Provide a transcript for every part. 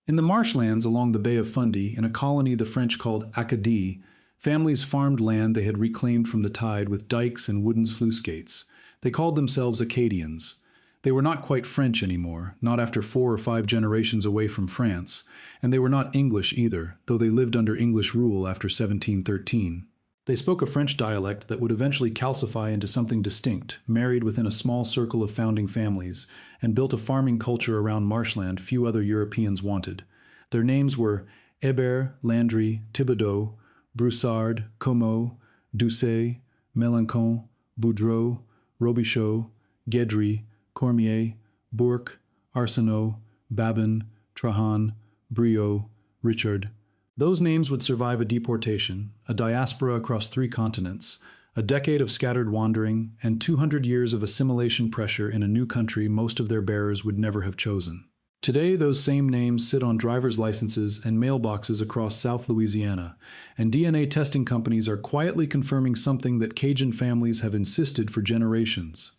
In the marshlands along the Bay of Fundy, in a colony the French called Acadie, families farmed land they had reclaimed from the tide with dikes and wooden sluice gates. They called themselves Acadians. They were not quite French anymore, not after 4 or 5 generations away from France, and they were not English either, though they lived under English rule after 1713. They spoke a French dialect that would eventually calcify into something distinct, married within a small circle of founding families, and built a farming culture around marshland few other Europeans wanted. Their names were Hebert, Landry, Thibodeau, Broussard, Comeau, Doucet, Mélenchon, Boudreau, Robichaud, Guédry, Cormier, Bourque, Arsenault, Babin, Trahan, Briot, Richard. Those names would survive a deportation, a diaspora across 3 continents, a decade of scattered wandering, and 200 years of assimilation pressure in a new country most of their bearers would never have chosen. Today, those same names sit on driver's licenses and mailboxes across South Louisiana, and DNA testing companies are quietly confirming something that Cajun families have insisted for generations.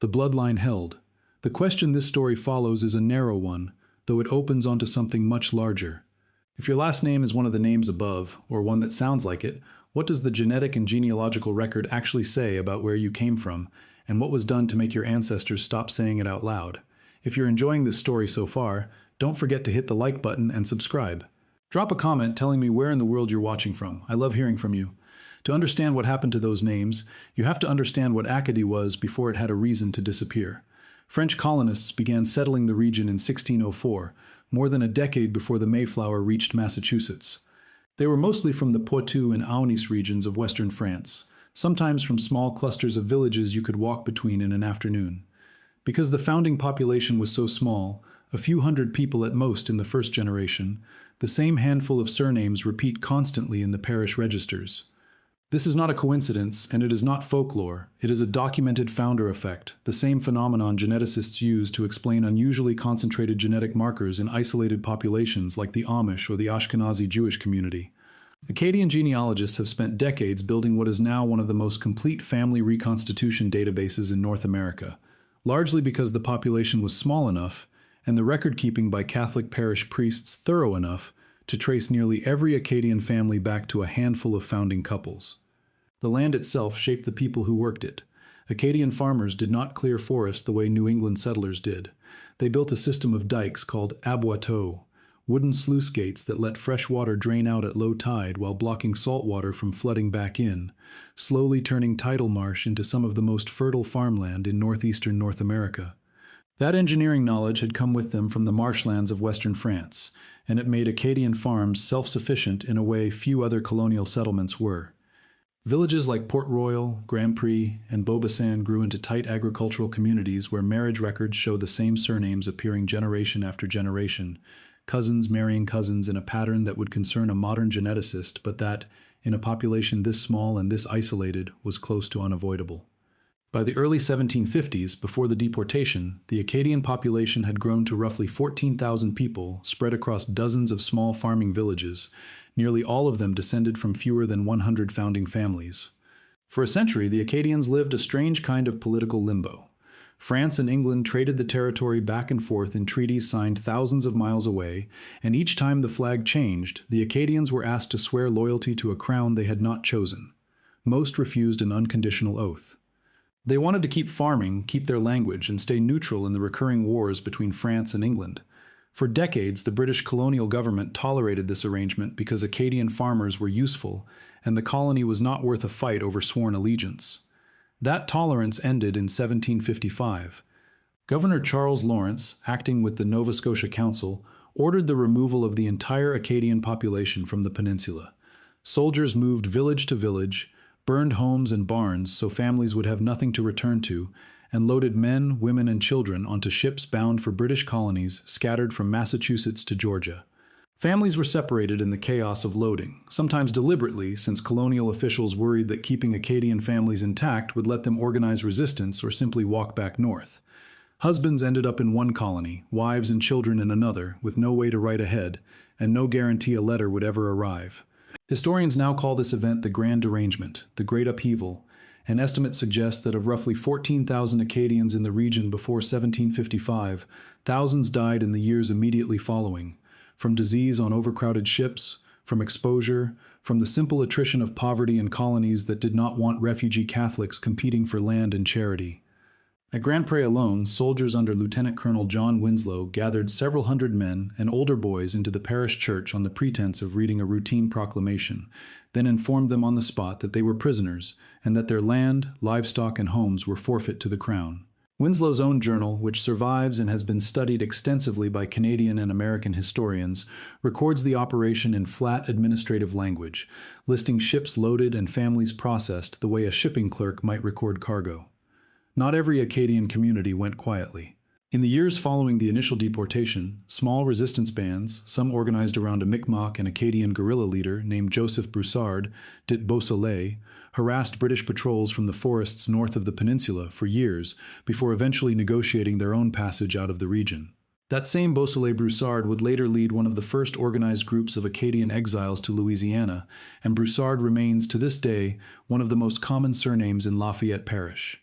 The bloodline held. The question this story follows is a narrow one, though it opens onto something much larger. If your last name is one of the names above, or one that sounds like it, what does the genetic and genealogical record actually say about where you came from, and what was done to make your ancestors stop saying it out loud? If you're enjoying this story so far, don't forget to hit the like button and subscribe. Drop a comment telling me where in the world you're watching from. I love hearing from you. To understand what happened to those names, you have to understand what Acadie was before it had a reason to disappear. French colonists began settling the region in 1604, more than a decade before the Mayflower reached Massachusetts. They were mostly from the Poitou and Aunis regions of western France, sometimes from small clusters of villages you could walk between in an afternoon. Because the founding population was so small, a few hundred people at most in the first generation, the same handful of surnames repeat constantly in the parish registers. This is not a coincidence, and it is not folklore. It is a documented founder effect, the same phenomenon geneticists use to explain unusually concentrated genetic markers in isolated populations like the Amish or the Ashkenazi Jewish community. Acadian genealogists have spent decades building what is now one of the most complete family reconstitution databases in North America, largely because the population was small enough, and the record-keeping by Catholic parish priests thorough enough, to trace nearly every Acadian family back to a handful of founding couples. The land itself shaped the people who worked it. Acadian farmers did not clear forests the way New England settlers did. They built a system of dikes called aboiteaux, wooden sluice gates that let fresh water drain out at low tide while blocking salt water from flooding back in, slowly turning tidal marsh into some of the most fertile farmland in northeastern North America. That engineering knowledge had come with them from the marshlands of western France, and it made Acadian farms self-sufficient in a way few other colonial settlements were. Villages like Port Royal, Grand Prix, and Beaubassin grew into tight agricultural communities where marriage records show the same surnames appearing generation after generation, cousins marrying cousins in a pattern that would concern a modern geneticist, but that, in a population this small and this isolated, was close to unavoidable. By the early 1750s, before the deportation, the Acadian population had grown to roughly 14,000 people spread across dozens of small farming villages, nearly all of them descended from fewer than 100 founding families. For a century, the Acadians lived a strange kind of political limbo. France and England traded the territory back and forth in treaties signed thousands of miles away, and each time the flag changed, the Acadians were asked to swear loyalty to a crown they had not chosen. Most refused an unconditional oath. They wanted to keep farming, keep their language, and stay neutral in the recurring wars between France and England. For decades, the British colonial government tolerated this arrangement because Acadian farmers were useful, and the colony was not worth a fight over sworn allegiance. That tolerance ended in 1755. Governor Charles Lawrence, acting with the Nova Scotia Council, ordered the removal of the entire Acadian population from the peninsula. Soldiers moved village to village, burned homes and barns so families would have nothing to return to, and loaded men, women, and children onto ships bound for British colonies scattered from Massachusetts to Georgia. Families were separated in the chaos of loading, sometimes deliberately since colonial officials worried that keeping Acadian families intact would let them organize resistance or simply walk back north. Husbands ended up in one colony, wives and children in another, with no way to write ahead, and no guarantee a letter would ever arrive. Historians now call this event the Grand Dérangement, the Great Upheaval, and estimates suggest that of roughly 14,000 Acadians in the region before 1755, thousands died in the years immediately following. from disease on overcrowded ships, from exposure, from the simple attrition of poverty in colonies that did not want refugee Catholics competing for land and charity. At Grand Pré alone, soldiers under Lieutenant Colonel John Winslow gathered several hundred men and older boys into the parish church on the pretense of reading a routine proclamation, then informed them on the spot that they were prisoners and that their land, livestock, and homes were forfeit to the Crown. Winslow's own journal, which survives and has been studied extensively by Canadian and American historians, records the operation in flat administrative language, listing ships loaded and families processed the way a shipping clerk might record cargo. Not every Acadian community went quietly. In the years following the initial deportation, small resistance bands, some organized around a Mi'kmaq and Acadian guerrilla leader named Joseph Broussard, dit Beausoleil, harassed British patrols from the forests north of the peninsula for years before eventually negotiating their own passage out of the region. That same Beausoleil Broussard would later lead one of the first organized groups of Acadian exiles to Louisiana, and Broussard remains to this day one of the most common surnames in Lafayette Parish.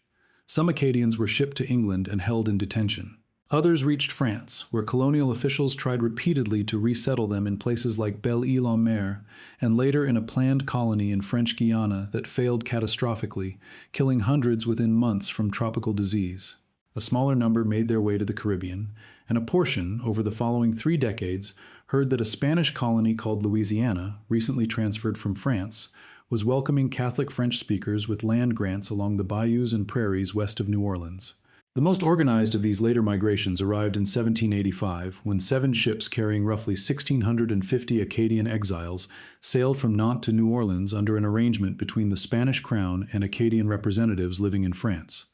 Some Acadians were shipped to England and held in detention. Others reached France, where colonial officials tried repeatedly to resettle them in places like Belle-Île-en-Mer, and later in a planned colony in French-Guiana that failed catastrophically, killing hundreds within months from tropical disease. A smaller number made their way to the Caribbean, and a portion, over the following 3 decades, heard that a Spanish colony called Louisiana, recently transferred from France, was welcoming Catholic French speakers with land grants along the bayous and prairies west of New Orleans. The most organized of these later migrations arrived in 1785, when 7 ships carrying roughly 1,650 Acadian exiles sailed from Nantes to New Orleans under an arrangement between the Spanish crown and Acadian representatives living in France.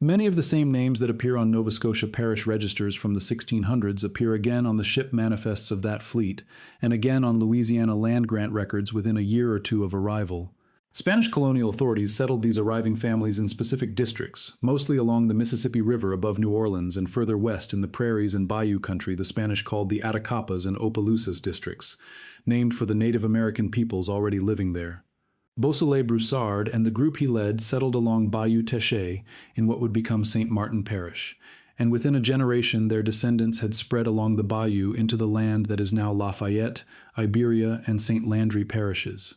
Many of the same names that appear on Nova Scotia parish registers from the 1600s appear again on the ship manifests of that fleet, and again on Louisiana land grant records within a year or two of arrival. Spanish colonial authorities settled these arriving families in specific districts, mostly along the Mississippi River above New Orleans and further west in the prairies and bayou country the Spanish called the Attakapas and Opelousas districts, named for the Native American peoples already living there. Beausoleil Broussard and the group he led settled along Bayou Teche in what would become St. Martin Parish, and within a generation their descendants had spread along the bayou into the land that is now Lafayette, Iberia, and St. Landry parishes.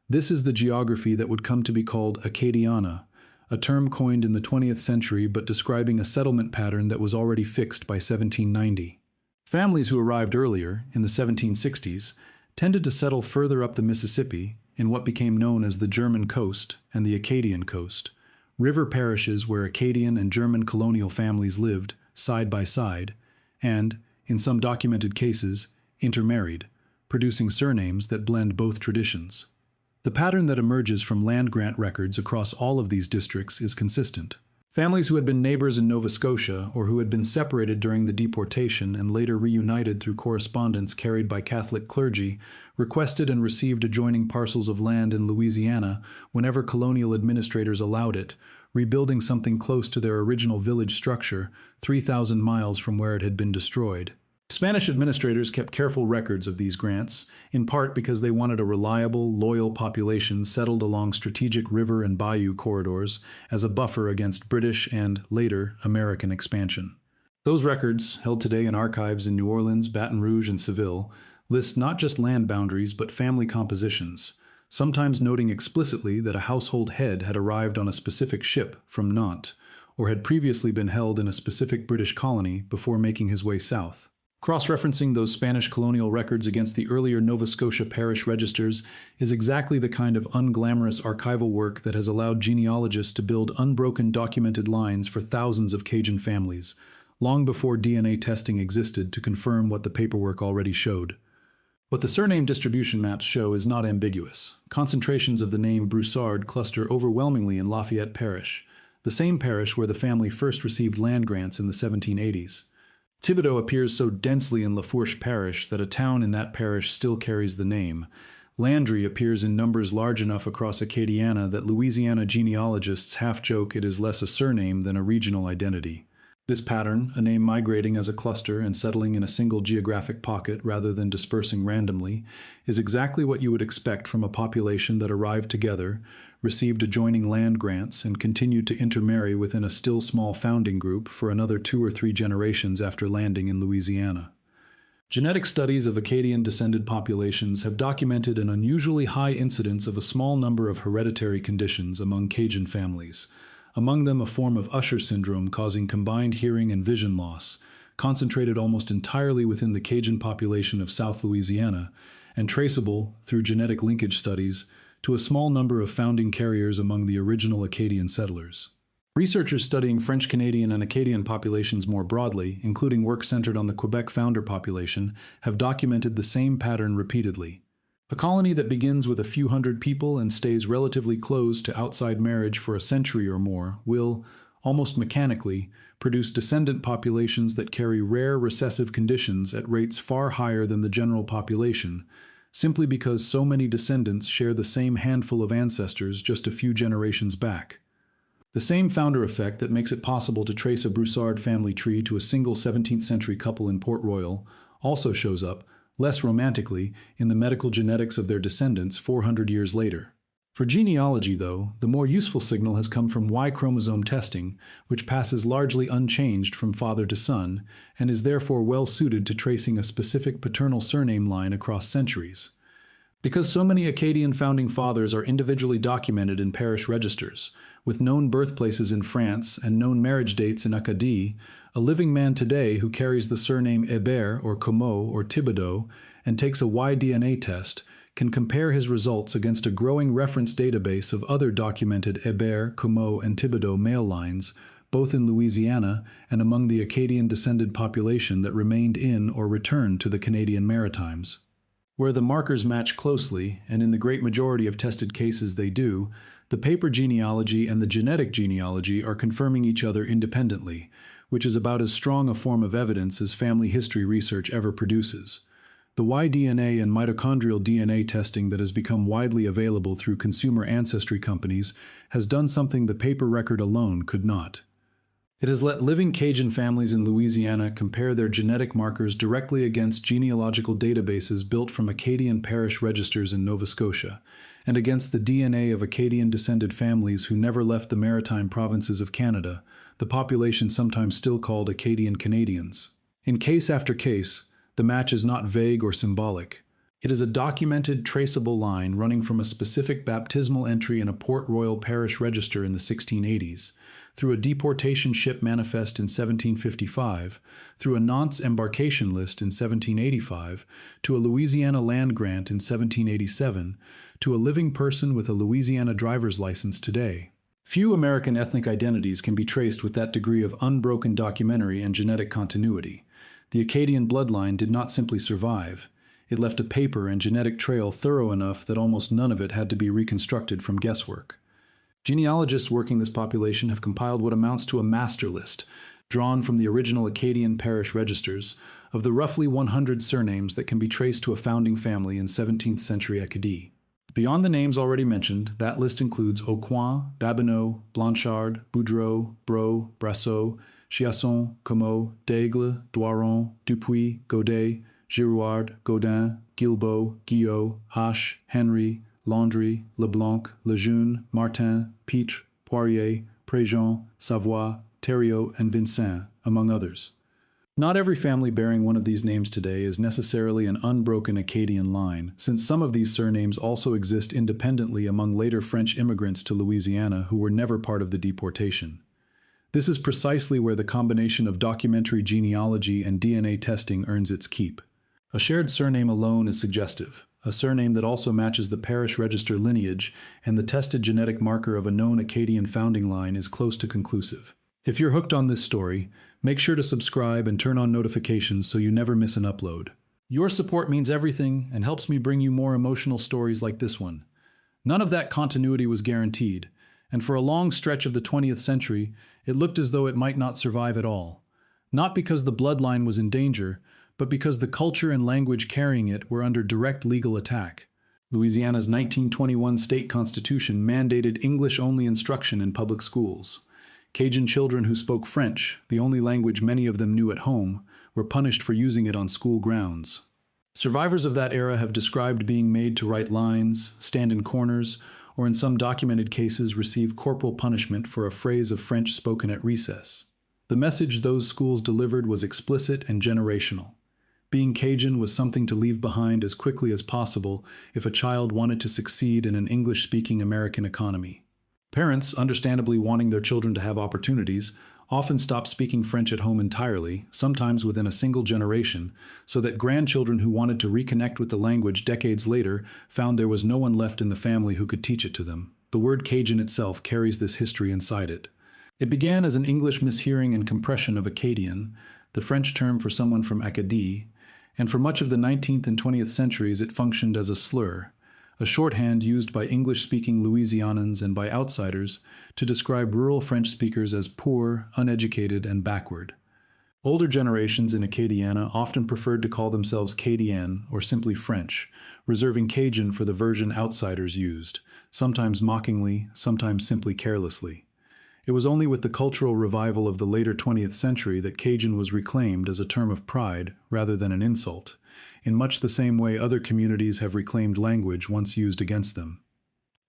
This is the geography that would come to be called Acadiana, a term coined in the 20th century but describing a settlement pattern that was already fixed by 1790. Families who arrived earlier, in the 1760s, tended to settle further up the Mississippi, in what became known as the German coast and the Acadian coast, river parishes where Acadian and German colonial families lived side by side, and, in some documented cases, intermarried, producing surnames that blend both traditions. The pattern that emerges from land grant records across all of these districts is consistent. Families who had been neighbors in Nova Scotia or who had been separated during the deportation and later reunited through correspondence carried by Catholic clergy requested and received adjoining parcels of land in Louisiana whenever colonial administrators allowed it, rebuilding something close to their original village structure 3,000 miles from where it had been destroyed. Spanish administrators kept careful records of these grants, in part because they wanted a reliable, loyal population settled along strategic river and bayou corridors as a buffer against British and, later, American expansion. Those records, held today in archives in New Orleans, Baton Rouge, and Seville, list not just land boundaries but family compositions, sometimes noting explicitly that a household head had arrived on a specific ship from Nantes, or had previously been held in a specific British colony before making his way south. Cross-referencing those Spanish colonial records against the earlier Nova Scotia parish registers is exactly the kind of unglamorous archival work that has allowed genealogists to build unbroken documented lines for thousands of Cajun families, long before DNA testing existed to confirm what the paperwork already showed. What the surname distribution maps show is not ambiguous. Concentrations of the name Broussard cluster overwhelmingly in Lafayette Parish, the same parish where the family first received land grants in the 1780s. Thibodeau appears so densely in Lafourche Parish that a town in that parish still carries the name. Landry appears in numbers large enough across Acadiana that Louisiana genealogists half joke it is less a surname than a regional identity. This pattern, a name migrating as a cluster and settling in a single geographic pocket rather than dispersing randomly, is exactly what you would expect from a population that arrived together, received adjoining land grants, and continued to intermarry within a still small founding group for another 2 or 3 generations after landing in Louisiana. Genetic studies of Acadian-descended populations have documented an unusually high incidence of a small number of hereditary conditions among Cajun families, among them a form of Usher syndrome causing combined hearing and vision loss, concentrated almost entirely within the Cajun population of South Louisiana, and traceable, through genetic linkage studies, to a small number of founding carriers among the original Acadian settlers. Researchers studying French-Canadian and Acadian populations more broadly, including work centered on the Quebec founder population, have documented the same pattern repeatedly. A colony that begins with a few hundred people and stays relatively closed to outside marriage for a century or more will, almost mechanically, produce descendant populations that carry rare recessive conditions at rates far higher than the general population, simply because so many descendants share the same handful of ancestors just a few generations back. The same founder effect that makes it possible to trace a Broussard family tree to a single 17th century couple in Port Royal also shows up, less romantically, in the medical genetics of their descendants 400 years later. For genealogy, though, the more useful signal has come from Y chromosome testing, which passes largely unchanged from father to son, and is therefore well suited to tracing a specific paternal surname line across centuries. Because so many Acadian founding fathers are individually documented in parish registers, with known birthplaces in France and known marriage dates in Acadie, a living man today who carries the surname Hebert or Comeau or Thibodeau and takes a Y-DNA test can compare his results against a growing reference database of other documented Hebert, Comeau, and Thibodeau male lines, both in Louisiana and among the Acadian-descended population that remained in or returned to the Canadian Maritimes. Where the markers match closely, and in the great majority of tested cases they do, the paper genealogy and the genetic genealogy are confirming each other independently, which is about as strong a form of evidence as family history research ever produces. The Y-DNA and mitochondrial DNA testing that has become widely available through consumer ancestry companies has done something the paper record alone could not. It has let living Cajun families in Louisiana compare their genetic markers directly against genealogical databases built from Acadian parish registers in Nova Scotia, and against the DNA of Acadian-descended families who never left the maritime provinces of Canada, the population sometimes still called Acadian Canadians. In case after case, the match is not vague or symbolic. It is a documented, traceable line running from a specific baptismal entry in a Port Royal parish register in the 1680s, through a deportation ship manifest in 1755, through a Nantes embarkation list in 1785, to a Louisiana land grant in 1787, to a living person with a Louisiana driver's license today. Few American ethnic identities can be traced with that degree of unbroken documentary and genetic continuity. The Acadian bloodline did not simply survive. It left a paper and genetic trail thorough enough that almost none of it had to be reconstructed from guesswork. Genealogists working this population have compiled what amounts to a master list, drawn from the original Acadian parish registers, of the roughly 100 surnames that can be traced to a founding family in 17th century Acadie. Beyond the names already mentioned, that list includes Aucoin, Babineau, Blanchard, Boudreau, Bro, Brasseur, Chiasson, Comeau, Daigle, Doiron, Dupuis, Godet, Girouard, Gaudin, Guilbeault, Guillot, Hache, Henry, Landry, Leblanc, Lejeune, Martin, Pitre, Poirier, Préjean, Savoie, Thériault, and Vincent, among others. Not every family bearing one of these names today is necessarily an unbroken Acadian line, since some of these surnames also exist independently among later French immigrants to Louisiana who were never part of the deportation. This is precisely where the combination of documentary genealogy and DNA testing earns its keep. A shared surname alone is suggestive. A surname that also matches the parish register lineage and the tested genetic marker of a known Acadian founding line is close to conclusive. If you're hooked on this story, make sure to subscribe and turn on notifications so you never miss an upload. Your support means everything and helps me bring you more emotional stories like this one. None of that continuity was guaranteed, and for a long stretch of the 20th century, it looked as though it might not survive at all. Not because the bloodline was in danger, but because the culture and language carrying it were under direct legal attack. Louisiana's 1921 state constitution mandated English-only instruction in public schools. Cajun children who spoke French, the only language many of them knew at home, were punished for using it on school grounds. Survivors of that era have described being made to write lines, stand in corners, or in some documented cases receive corporal punishment for a phrase of French spoken at recess. The message those schools delivered was explicit and generational. Being Cajun was something to leave behind as quickly as possible if a child wanted to succeed in an English-speaking American economy. Parents, understandably wanting their children to have opportunities, often stopped speaking French at home entirely, sometimes within a single generation, so that grandchildren who wanted to reconnect with the language decades later found there was no one left in the family who could teach it to them. The word Cajun itself carries this history inside it. It began as an English mishearing and compression of Acadian, the French term for someone from Acadie, and for much of the 19th and 20th centuries it functioned as a slur, a shorthand used by English-speaking Louisianans and by outsiders to describe rural French speakers as poor, uneducated, and backward. Older generations in Acadiana often preferred to call themselves Acadian or simply French, reserving Cajun for the version outsiders used, sometimes mockingly, sometimes simply carelessly. It was only with the cultural revival of the later 20th century that Cajun was reclaimed as a term of pride rather than an insult, in much the same way other communities have reclaimed language once used against them.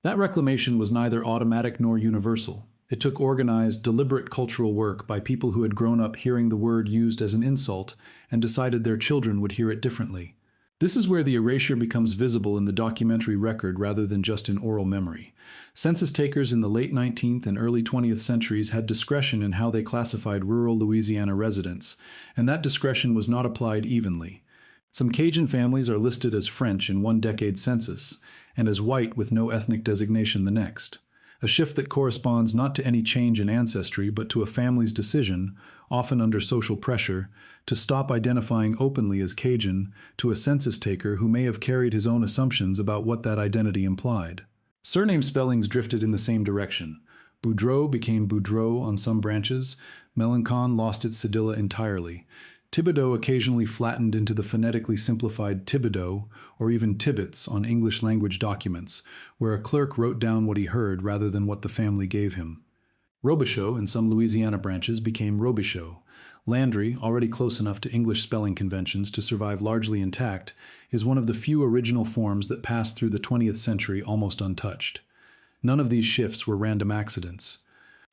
That reclamation was neither automatic nor universal. It took organized, deliberate cultural work by people who had grown up hearing the word used as an insult and decided their children would hear it differently. This is where the erasure becomes visible in the documentary record rather than just in oral memory. Census takers in the late 19th and early 20th centuries had discretion in how they classified rural Louisiana residents, and that discretion was not applied evenly. Some Cajun families are listed as French in one decade census, and as white with no ethnic designation the next. A shift that corresponds not to any change in ancestry, but to a family's decision, often under social pressure, to stop identifying openly as Cajun to a census taker who may have carried his own assumptions about what that identity implied. Surname spellings drifted in the same direction. Boudreau became Boudreau on some branches. Melancon lost its cedilla entirely. Thibodeau occasionally flattened into the phonetically simplified Thibodeau or even Tibbets on English language documents, where a clerk wrote down what he heard rather than what the family gave him. Robichaux in some Louisiana branches became Robichaux. Landry, already close enough to English spelling conventions to survive largely intact, is one of the few original forms that passed through the 20th century almost untouched. None of these shifts were random accidents.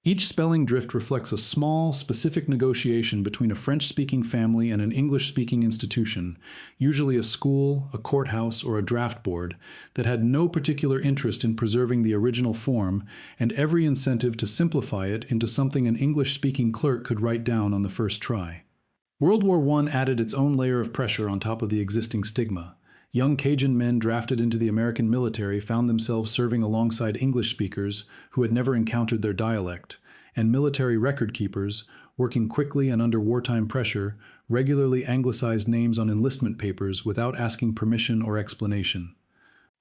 Each spelling drift reflects a small, specific negotiation between a French-speaking family and an English-speaking institution, usually a school, a courthouse, or a draft board, that had no particular interest in preserving the original form and every incentive to simplify it into something an English-speaking clerk could write down on the first try. World War I added its own layer of pressure on top of the existing stigma. Young Cajun men drafted into the American military found themselves serving alongside English speakers who had never encountered their dialect, and military record keepers, working quickly and under wartime pressure, regularly anglicized names on enlistment papers without asking permission or explanation.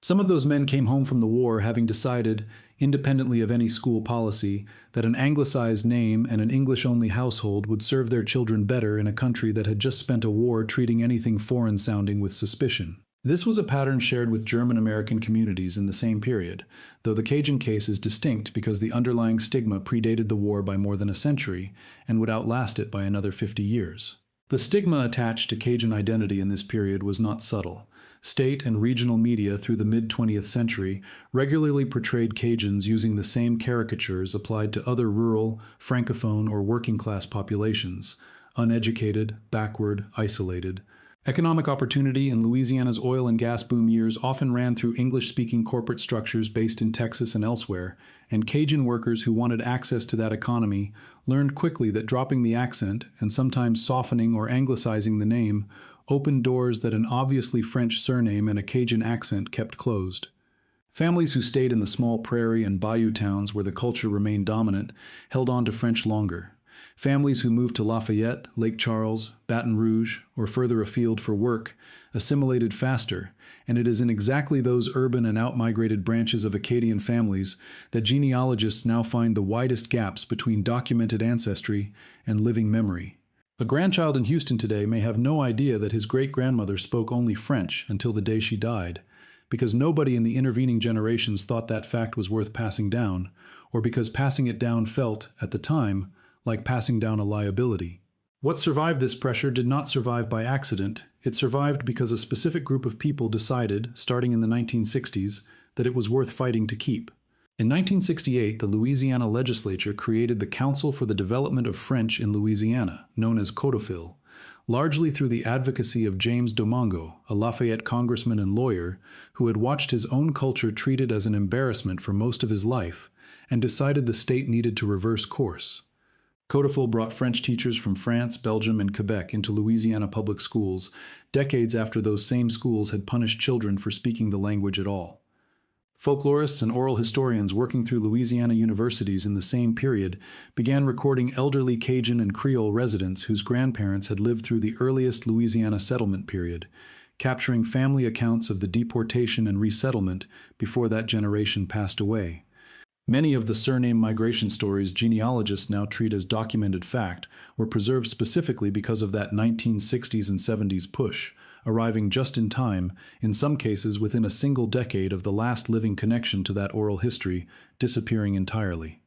Some of those men came home from the war having decided, independently of any school policy, that an anglicized name and an English-only household would serve their children better in a country that had just spent a war treating anything foreign-sounding with suspicion. This was a pattern shared with German-American communities in the same period, though the Cajun case is distinct because the underlying stigma predated the war by more than a century and would outlast it by another 50 years. The stigma attached to Cajun identity in this period was not subtle. State and regional media through the mid-20th century regularly portrayed Cajuns using the same caricatures applied to other rural, francophone, or working-class populations: uneducated, backward, isolated. Economic opportunity in Louisiana's oil and gas boom years often ran through English-speaking corporate structures based in Texas and elsewhere, and Cajun workers who wanted access to that economy learned quickly that dropping the accent, and sometimes softening or anglicizing the name, opened doors that an obviously French surname and a Cajun accent kept closed. Families who stayed in the small prairie and bayou towns where the culture remained dominant held on to French longer. Families who moved to Lafayette, Lake Charles, Baton Rouge, or further afield for work assimilated faster, and it is in exactly those urban and out-migrated branches of Acadian families that genealogists now find the widest gaps between documented ancestry and living memory. A grandchild in Houston today may have no idea that his great-grandmother spoke only French until the day she died, because nobody in the intervening generations thought that fact was worth passing down, or because passing it down felt, at the time, like passing down a liability. What survived this pressure did not survive by accident. It survived because a specific group of people decided, starting in the 1960s, that it was worth fighting to keep. In 1968, the Louisiana legislature created the Council for the Development of French in Louisiana, known as CODEFIL. largely through the advocacy of James Domingo, a Lafayette congressman and lawyer who had watched his own culture treated as an embarrassment for most of his life and decided the state needed to reverse course. Codeful brought French teachers from France, Belgium, and Quebec into Louisiana public schools, decades after those same schools had punished children for speaking the language at all. Folklorists and oral historians working through Louisiana universities in the same period began recording elderly Cajun and Creole residents whose grandparents had lived through the earliest Louisiana settlement period, capturing family accounts of the deportation and resettlement before that generation passed away. Many of the surname migration stories genealogists now treat as documented fact were preserved specifically because of that 1960s and 70s push, arriving just in time, in some cases within a single decade of the last living connection to that oral history, disappearing entirely.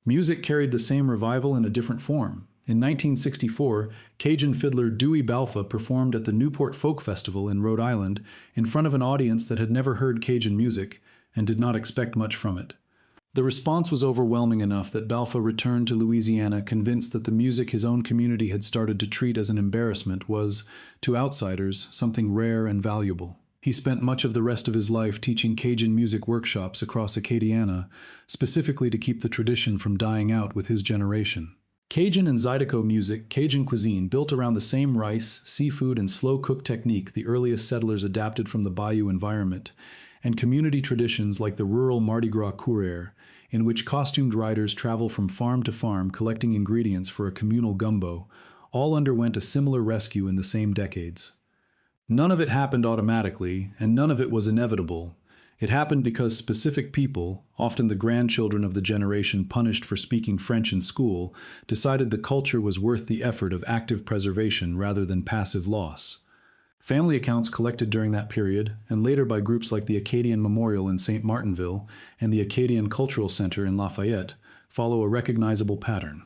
Music carried the same revival in a different form. In 1964, Cajun fiddler Dewey Balfa performed at the Newport Folk Festival in Rhode Island in front of an audience that had never heard Cajun music and did not expect much from it. The response was overwhelming enough that Balfa returned to Louisiana convinced that the music his own community had started to treat as an embarrassment was, to outsiders, something rare and valuable. He spent much of the rest of his life teaching Cajun music workshops across Acadiana, specifically to keep the tradition from dying out with his generation. Cajun and Zydeco music, Cajun cuisine, built around the same rice, seafood, and slow-cook technique the earliest settlers adapted from the bayou environment, and community traditions like the rural Mardi Gras courrier, in which costumed riders travel from farm to farm collecting ingredients for a communal gumbo, all underwent a similar rescue in the same decades. None of it happened automatically, and none of it was inevitable. It happened because specific people, often the grandchildren of the generation punished for speaking French in school, decided the culture was worth the effort of active preservation rather than passive loss. Family accounts collected during that period, and later by groups like the Acadian Memorial in St. Martinville and the Acadian Cultural Center in Lafayette, follow a recognizable pattern.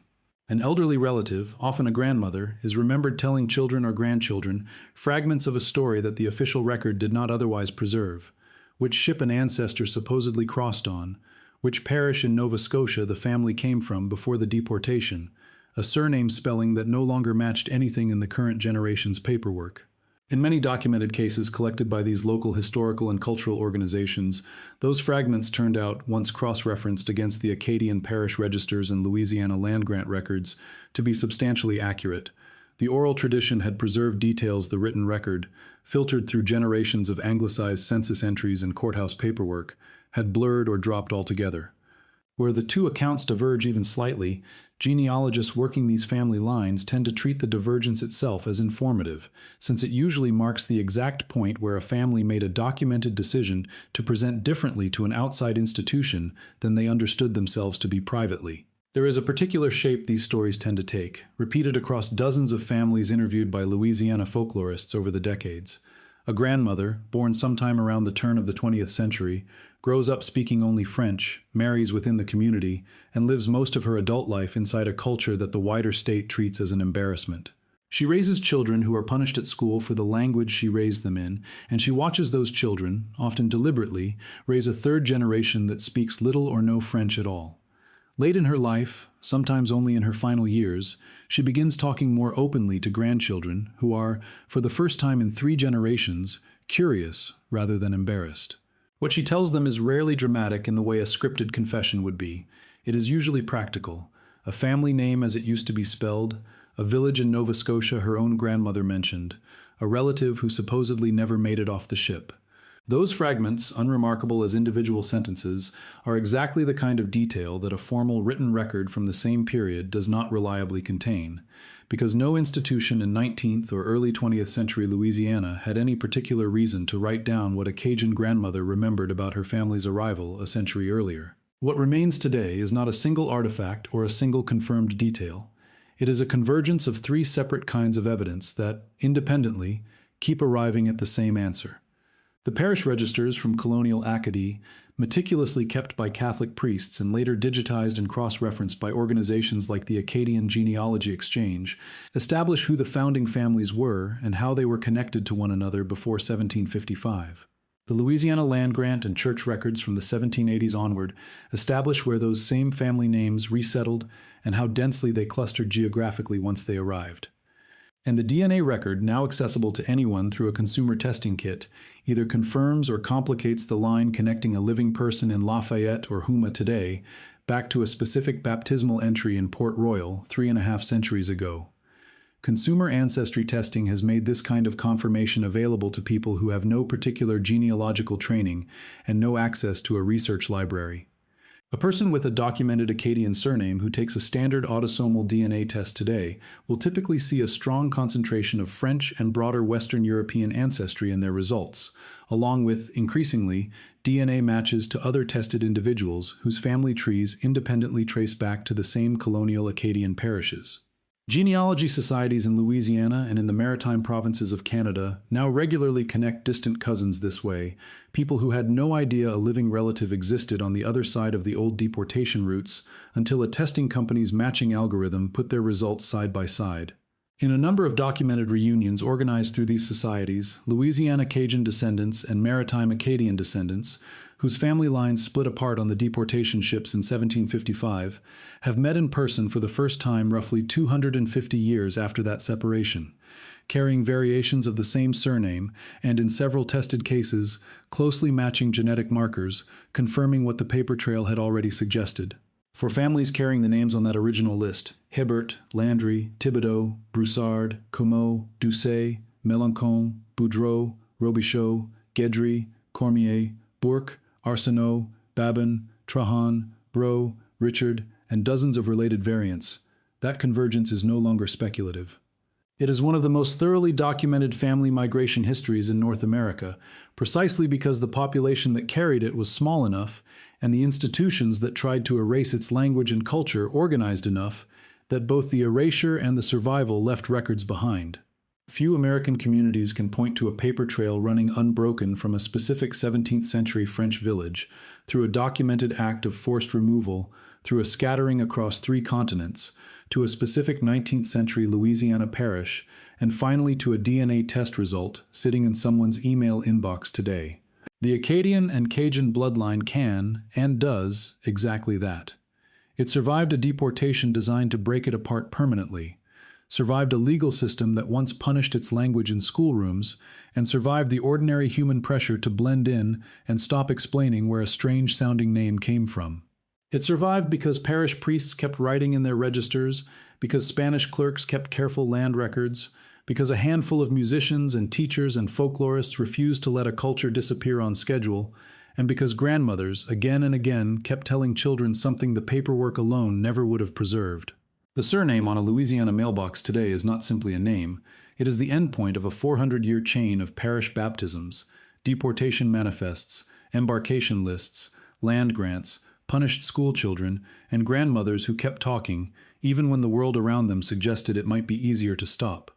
An elderly relative, often a grandmother, is remembered telling children or grandchildren fragments of a story that the official record did not otherwise preserve, which ship an ancestor supposedly crossed on, which parish in Nova Scotia the family came from before the deportation, a surname spelling that no longer matched anything in the current generation's paperwork. In many documented cases collected by these local historical and cultural organizations, those fragments turned out, once cross-referenced against the Acadian parish registers and Louisiana land grant records, to be substantially accurate. The oral tradition had preserved details the written record, filtered through generations of anglicized census entries and courthouse paperwork, had blurred or dropped altogether. Where the two accounts diverge even slightly, genealogists working these family lines tend to treat the divergence itself as informative, since it usually marks the exact point where a family made a documented decision to present differently to an outside institution than they understood themselves to be privately. There is a particular shape these stories tend to take, repeated across dozens of families interviewed by Louisiana folklorists over the decades. A grandmother, born sometime around the turn of the 20th century, grows up speaking only French, marries within the community, and lives most of her adult life inside a culture that the wider state treats as an embarrassment. She raises children who are punished at school for the language she raised them in, and she watches those children, often deliberately, raise a third generation that speaks little or no French at all. Late in her life, sometimes only in her final years, she begins talking more openly to grandchildren who are, for the first time in 3 generations, curious rather than embarrassed. What she tells them is rarely dramatic in the way a scripted confession would be. It is usually practical. A family name as it used to be spelled, a village in Nova Scotia her own grandmother mentioned, a relative who supposedly never made it off the ship. Those fragments, unremarkable as individual sentences, are exactly the kind of detail that a formal written record from the same period does not reliably contain, because no institution in 19th or early 20th century Louisiana had any particular reason to write down what a Cajun grandmother remembered about her family's arrival a century earlier. What remains today is not a single artifact or a single confirmed detail. It is a convergence of 3 separate kinds of evidence that, independently, keep arriving at the same answer. The parish registers from colonial Acadie, meticulously kept by Catholic priests and later digitized and cross-referenced by organizations like the Acadian Genealogy Exchange, establish who the founding families were and how they were connected to one another before 1755. The Louisiana land grant and church records from the 1780s onward establish where those same family names resettled and how densely they clustered geographically once they arrived. And the DNA record, now accessible to anyone through a consumer testing kit, either confirms or complicates the line connecting a living person in Lafayette or Houma today back to a specific baptismal entry in Port Royal 3.5 centuries ago. Consumer ancestry testing has made this kind of confirmation available to people who have no particular genealogical training and no access to a research library. A person with a documented Acadian surname who takes a standard autosomal DNA test today will typically see a strong concentration of French and broader Western European ancestry in their results, along with, increasingly, DNA matches to other tested individuals whose family trees independently trace back to the same colonial Acadian parishes. Genealogy societies in Louisiana and in the maritime provinces of Canada now regularly connect distant cousins this way, people who had no idea a living relative existed on the other side of the old deportation routes until a testing company's matching algorithm put their results side by side. In a number of documented reunions organized through these societies, Louisiana Cajun descendants and maritime Acadian descendants, whose family lines split apart on the deportation ships in 1755, have met in person for the first time roughly 250 years after that separation, carrying variations of the same surname and, in several tested cases, closely matching genetic markers, confirming what the paper trail had already suggested. For families carrying the names on that original list, Hebert, Landry, Thibodeau, Broussard, Comeau, Doucet, Melancon, Boudreau, Robichaud, Guedry, Cormier, Bourque, Arsenault, Babin, Trahan, Bro, Richard, and dozens of related variants, that convergence is no longer speculative. It is one of the most thoroughly documented family migration histories in North America, precisely because the population that carried it was small enough, and the institutions that tried to erase its language and culture organized enough, that both the erasure and the survival left records behind. Few American communities can point to a paper trail running unbroken from a specific 17th century French village, through a documented act of forced removal, through a scattering across 3 continents, to a specific 19th century Louisiana parish, and finally to a DNA test result sitting in someone's email inbox today. The Acadian and Cajun bloodline can, and does, exactly that. It survived a deportation designed to break it apart permanently, survived a legal system that once punished its language in schoolrooms, and survived the ordinary human pressure to blend in and stop explaining where a strange-sounding name came from. It survived because parish priests kept writing in their registers, because Spanish clerks kept careful land records, because a handful of musicians and teachers and folklorists refused to let a culture disappear on schedule, and because grandmothers, again and again, kept telling children something the paperwork alone never would have preserved. The surname on a Louisiana mailbox today is not simply a name, it is the endpoint of a 400-year chain of parish baptisms, deportation manifests, embarkation lists, land grants, punished schoolchildren, and grandmothers who kept talking, even when the world around them suggested it might be easier to stop.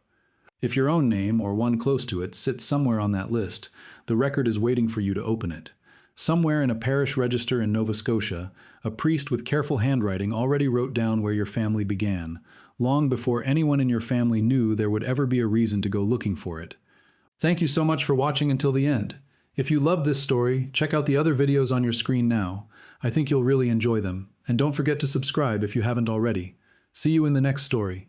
If your own name, or one close to it, sits somewhere on that list, the record is waiting for you to open it. Somewhere in a parish register in Nova Scotia, a priest with careful handwriting already wrote down where your family began, long before anyone in your family knew there would ever be a reason to go looking for it. Thank you so much for watching until the end. If you loved this story, check out the other videos on your screen now. I think you'll really enjoy them, and don't forget to subscribe if you haven't already. See you in the next story.